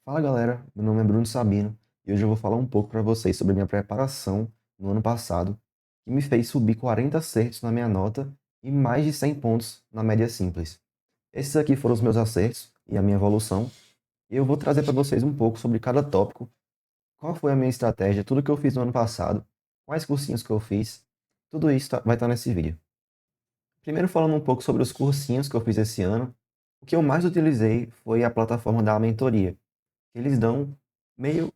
Fala galera, meu nome é Bruno Sabino e hoje eu vou falar um pouco para vocês sobre a minha preparação no ano passado, que me fez subir 40 acertos na minha nota e mais de 100 pontos na média simples. Esses aqui foram os meus acertos e a minha evolução, e eu vou trazer para vocês um pouco sobre cada tópico, qual foi a minha estratégia, tudo que eu fiz no ano passado, quais cursinhos que eu fiz, tudo isso vai estar nesse vídeo. Primeiro falando um pouco sobre os cursinhos que eu fiz esse ano, o que eu mais utilizei foi a plataforma da mentoria. Eles dão meio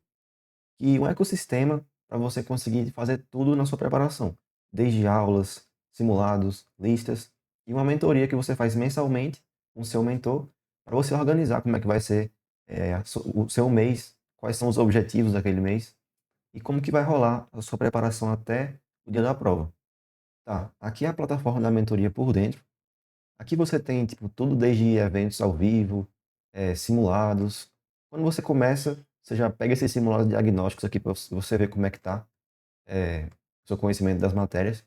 que um ecossistema para você conseguir fazer tudo na sua preparação, desde aulas, simulados, listas e uma mentoria que você faz mensalmente com o seu mentor para você organizar como é que vai ser o seu mês, quais são os objetivos daquele mês e como que vai rolar a sua preparação até o dia da prova. Tá, aqui é a plataforma da mentoria por dentro. Aqui você tem tipo tudo desde eventos ao vivo, simulados. Quando você começa, você já pega esses simulados diagnósticos aqui para você ver como é que tá, o seu conhecimento das matérias.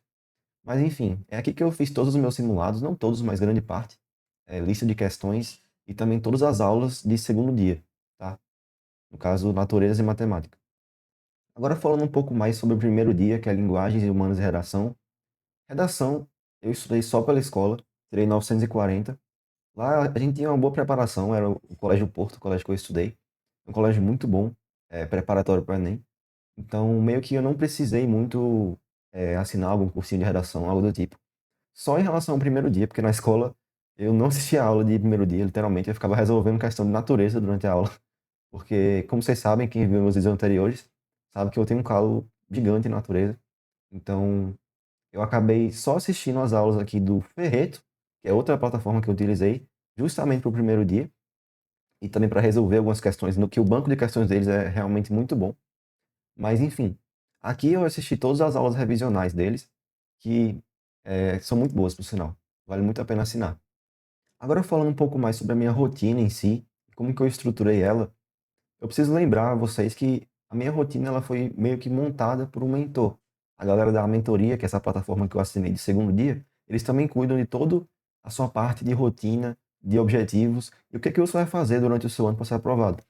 Mas enfim, é aqui que eu fiz todos os meus simulados, não todos, mas grande parte, lista de questões e também todas as aulas de segundo dia, tá? No caso, natureza e matemática. Agora falando um pouco mais sobre o primeiro dia, que é linguagens humanas e redação. Redação, eu estudei só pela escola, tirei 940. Lá a gente tinha uma boa preparação, era o Colégio Porto, o colégio que eu estudei. Um colégio muito bom, preparatório para o Enem. Então, meio que eu não precisei muito assinar algum cursinho de redação, algo do tipo. Só em relação ao primeiro dia, porque na escola eu não assistia a aula de primeiro dia, literalmente, eu ficava resolvendo questão de natureza durante a aula. Porque, como vocês sabem, quem viu meus vídeos anteriores, sabe que eu tenho um calo gigante em natureza. Então, eu acabei só assistindo as aulas aqui do Ferreto, que é outra plataforma que eu utilizei, justamente para o primeiro dia, e também para resolver algumas questões, no que o banco de questões deles é realmente muito bom. Mas enfim, aqui eu assisti todas as aulas revisionais deles, que são muito boas, por sinal. Vale muito a pena assinar. Agora falando um pouco mais sobre a minha rotina em si, como que eu estruturei ela, eu preciso lembrar a vocês que a minha rotina ela foi meio que montada por um mentor. A galera da mentoria, que é essa plataforma que eu assinei de segundo dia, eles também cuidam de toda a sua parte de rotina, de objetivos e o que é que você vai fazer durante o seu ano para ser aprovado.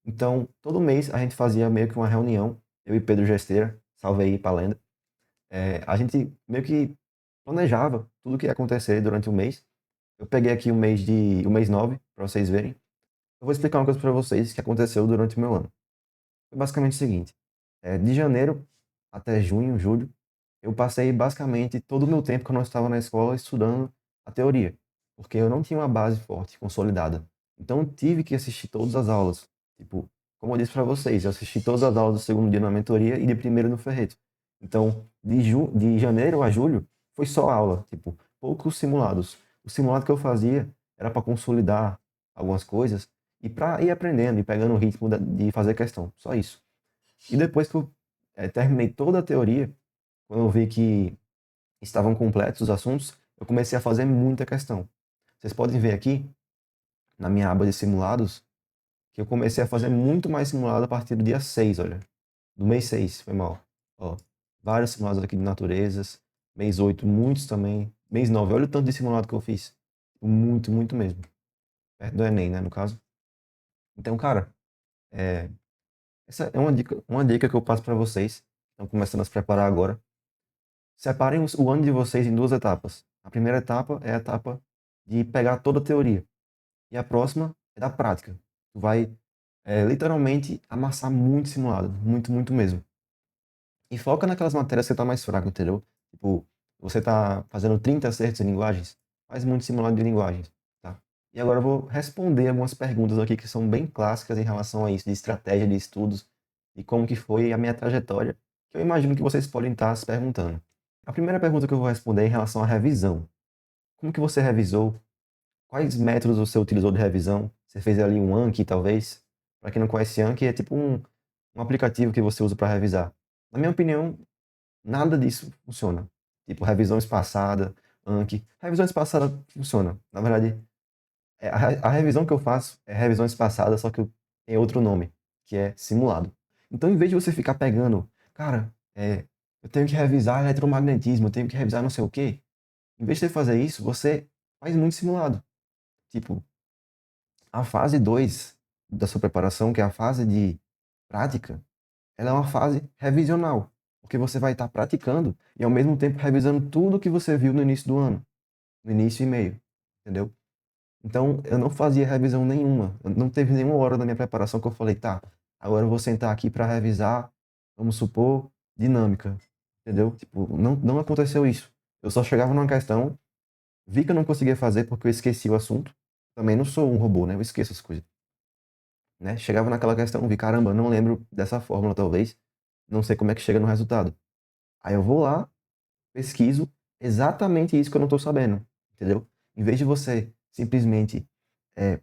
Então, todo mês a gente fazia meio que uma reunião, eu e Pedro Gesteira, salve aí pra lenda. A gente meio que planejava tudo o que ia acontecer durante o mês. Eu peguei aqui o mês 9 para vocês verem. Eu vou explicar uma coisa para vocês que aconteceu durante o meu ano. Foi basicamente o seguinte: de janeiro até junho, julho, eu passei basicamente todo o meu tempo que eu não estava na escola estudando a teoria, porque eu não tinha uma base forte, consolidada. Então eu tive que assistir todas as aulas. Tipo, como eu disse para vocês, eu assisti todas as aulas do segundo dia na mentoria e de primeiro no Ferreto. Então, de janeiro a julho, foi só aula, tipo, poucos simulados. O simulado que eu fazia era para consolidar algumas coisas e para ir aprendendo e pegando o ritmo de fazer questão. Só isso. E depois que eu terminei toda a teoria, quando eu vi que estavam completos os assuntos, eu comecei a fazer muita questão. Vocês podem ver aqui, na minha aba de simulados, que eu comecei a fazer muito mais simulado a partir do dia 6, olha. Do mês 6 foi mal. Ó, vários simulados aqui de naturezas. Mês 8 muitos também. Mês 9 olha o tanto de simulado que eu fiz. Muito, muito mesmo. Perto do Enem, né, no caso. Então, cara, é, essa é uma dica que eu passo para vocês. Estão começando a se preparar agora. Separem o ano de vocês em duas etapas. A primeira etapa é a etapa de pegar toda a teoria. E a próxima é da prática. Tu vai, literalmente, amassar muito simulado. Muito, muito mesmo. E foca naquelas matérias que você tá mais fraco, entendeu? Tipo, você tá fazendo 30 acertos em linguagens, faz muito simulado de linguagens, tá? E agora eu vou responder algumas perguntas aqui que são bem clássicas em relação a isso, de estratégia de estudos e como que foi a minha trajetória, que eu imagino que vocês podem estar se perguntando. A primeira pergunta que eu vou responder é em relação à revisão. Como que você revisou? Quais métodos você utilizou de revisão? Você fez ali um Anki, talvez? Para quem não conhece, Anki é tipo um aplicativo que você usa para revisar. Na minha opinião, nada disso funciona. Tipo, revisão espaçada, Anki. Revisão espaçada funciona. Na verdade, a revisão que eu faço é revisão espaçada, só que tem outro nome, que é simulado. Então, em vez de você ficar pegando, cara, eu tenho que revisar eletromagnetismo, eu tenho que revisar não sei o quê. Em vez de você fazer isso, você faz muito simulado. Tipo, a fase 2. da sua preparação, que é a fase de prática, ela é uma fase revisional, porque você vai estar praticando e ao mesmo tempo revisando tudo que você viu no início do ano, no início e meio, entendeu? Então, eu não fazia revisão nenhuma. Não teve nenhuma hora da minha preparação que eu falei, tá, agora eu vou sentar aqui para revisar, vamos supor, dinâmica, entendeu? Tipo, não aconteceu isso. Eu só chegava numa questão, vi que eu não conseguia fazer porque eu esqueci o assunto. Também não sou um robô, né? Eu esqueço as coisas, né? Chegava naquela questão, vi, caramba, não lembro dessa fórmula, talvez. Não sei como é que chega no resultado. Aí eu vou lá, pesquiso exatamente isso que eu não estou sabendo, entendeu? Em vez de você simplesmente é,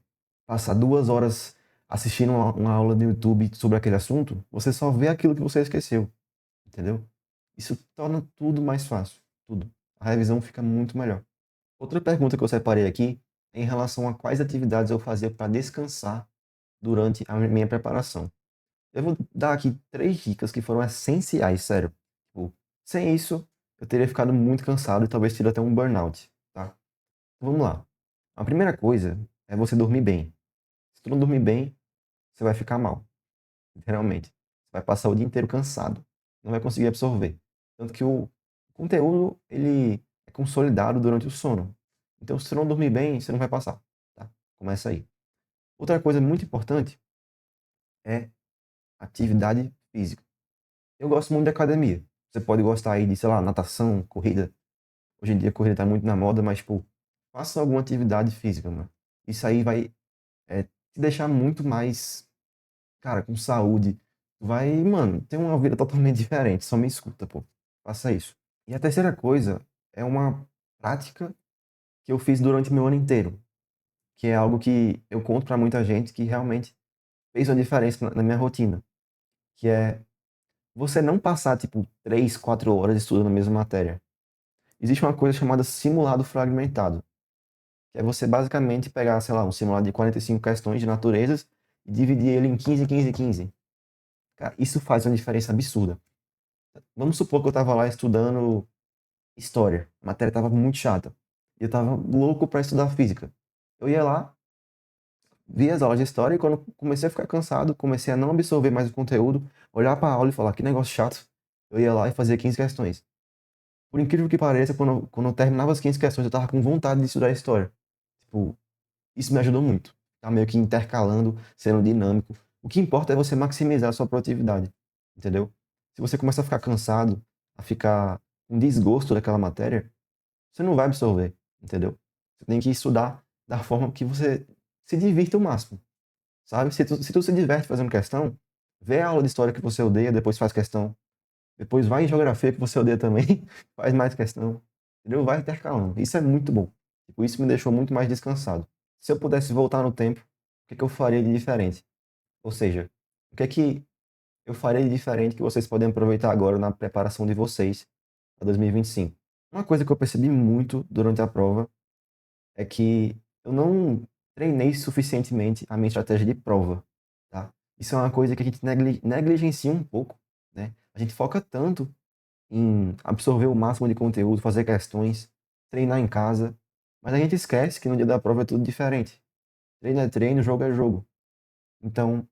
passar 2 horas assistindo uma aula no YouTube sobre aquele assunto, você só vê aquilo que você esqueceu, entendeu? Isso torna tudo mais fácil, tudo. A revisão fica muito melhor. Outra pergunta que eu separei aqui é em relação a quais atividades eu fazia para descansar durante a minha preparação. Eu vou dar aqui 3 dicas que foram essenciais, sério. Tipo, sem isso, eu teria ficado muito cansado e talvez tido até um burnout, tá? Vamos lá. A primeira coisa é você dormir bem. Se tu não dormir bem, você vai ficar mal, literalmente. Você vai passar o dia inteiro cansado, não vai conseguir absorver. Tanto que o conteúdo, ele é consolidado durante o sono. Então, se você não dormir bem, você não vai passar, tá? Começa aí. Outra coisa muito importante é atividade física. Eu gosto muito de academia. Você pode gostar aí de, sei lá, natação, corrida. Hoje em dia a corrida tá muito na moda, mas, tipo, faça alguma atividade física, mano. Isso aí vai te deixar muito mais, cara, com saúde. Vai, mano, ter uma vida totalmente diferente. Só me escuta, pô. Faça isso. E a terceira coisa é uma prática que eu fiz durante meu ano inteiro, que é algo que eu conto pra muita gente que realmente fez uma diferença na minha rotina, que é você não passar, tipo, 3, 4 horas estudando a mesma matéria. Existe uma coisa chamada simulado fragmentado, que é você basicamente pegar, sei lá, um simulado de 45 questões de naturezas e dividir ele em 15, 15, 15. Cara, isso faz uma diferença absurda. Vamos supor que eu tava lá estudando história. A matéria tava muito chata. E eu tava louco para estudar física. Eu ia lá, via as aulas de história e quando comecei a ficar cansado, comecei a não absorver mais o conteúdo, olhar para a aula e falar, que negócio chato. Eu ia lá e fazia 15 questões. Por incrível que pareça, quando eu terminava as 15 questões, eu tava com vontade de estudar história. Tipo, isso me ajudou muito. Tá meio que intercalando, sendo dinâmico. O que importa é você maximizar a sua produtividade, entendeu? Se você começa a ficar cansado, a ficar com desgosto daquela matéria, você não vai absorver, entendeu? Você tem que estudar da forma que você se divirta o máximo, sabe? Se tu se diverte fazendo questão, vê a aula de história que você odeia, depois faz questão. Depois vai em geografia que você odeia também, faz mais questão, entendeu? Vai intercalando. Isso é muito bom. Tipo, isso me deixou muito mais descansado. Se eu pudesse voltar no tempo, o que é que eu faria de diferente? Ou seja, o que é que eu faria de diferente que vocês podem aproveitar agora na preparação de vocês para 2025? Uma coisa que eu percebi muito durante a prova é que eu não treinei suficientemente a minha estratégia de prova, tá? Isso é uma coisa que a gente negligencia um pouco, né? A gente foca tanto em absorver o máximo de conteúdo, fazer questões, treinar em casa, mas a gente esquece que no dia da prova é tudo diferente. Treino é treino, jogo é jogo. Então,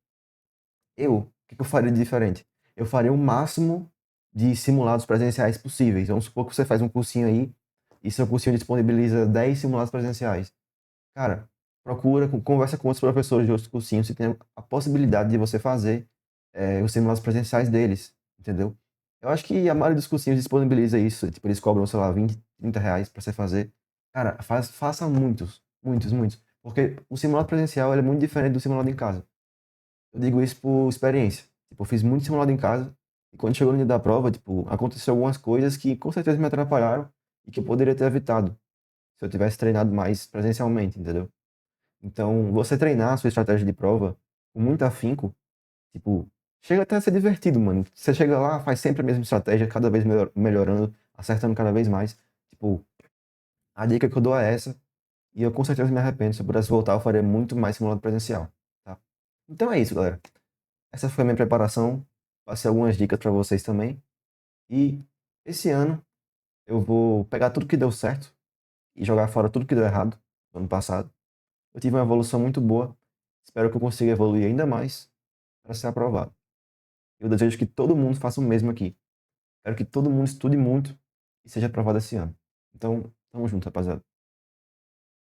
o que que eu faria de diferente? Eu faria o máximo de simulados presenciais possíveis. Vamos supor que você faz um cursinho aí e seu cursinho disponibiliza 10 simulados presenciais. Cara, procura, conversa com outros professores de outros cursinhos se tem a possibilidade de você fazer os simulados presenciais deles, entendeu? Eu acho que a maioria dos cursinhos disponibiliza isso, tipo, eles cobram, sei lá, 20, 30 reais pra você fazer. Cara, faça muitos, muitos, muitos. Porque o simulado presencial ele é muito diferente do simulado em casa. Eu digo isso por experiência. Tipo, eu fiz muito simulado em casa e quando chegou no dia da prova, tipo, aconteceu algumas coisas que com certeza me atrapalharam e que eu poderia ter evitado se eu tivesse treinado mais presencialmente, entendeu? Então, você treinar a sua estratégia de prova com muito afinco, tipo, chega até a ser divertido, mano. Você chega lá, faz sempre a mesma estratégia, cada vez melhorando, acertando cada vez mais. Tipo, a dica que eu dou é essa, e eu com certeza me arrependo. Se eu pudesse voltar, eu faria muito mais simulado presencial, tá? Então é isso, galera. Essa foi a minha preparação. Passei algumas dicas para vocês também. E esse ano eu vou pegar tudo que deu certo e jogar fora tudo que deu errado no ano passado. Eu tive uma evolução muito boa Espero que eu consiga evoluir ainda mais para ser aprovado. Eu desejo que todo mundo faça o mesmo aqui. Quero que todo mundo estude muito e seja aprovado esse ano. Então, tamo junto, rapaziada.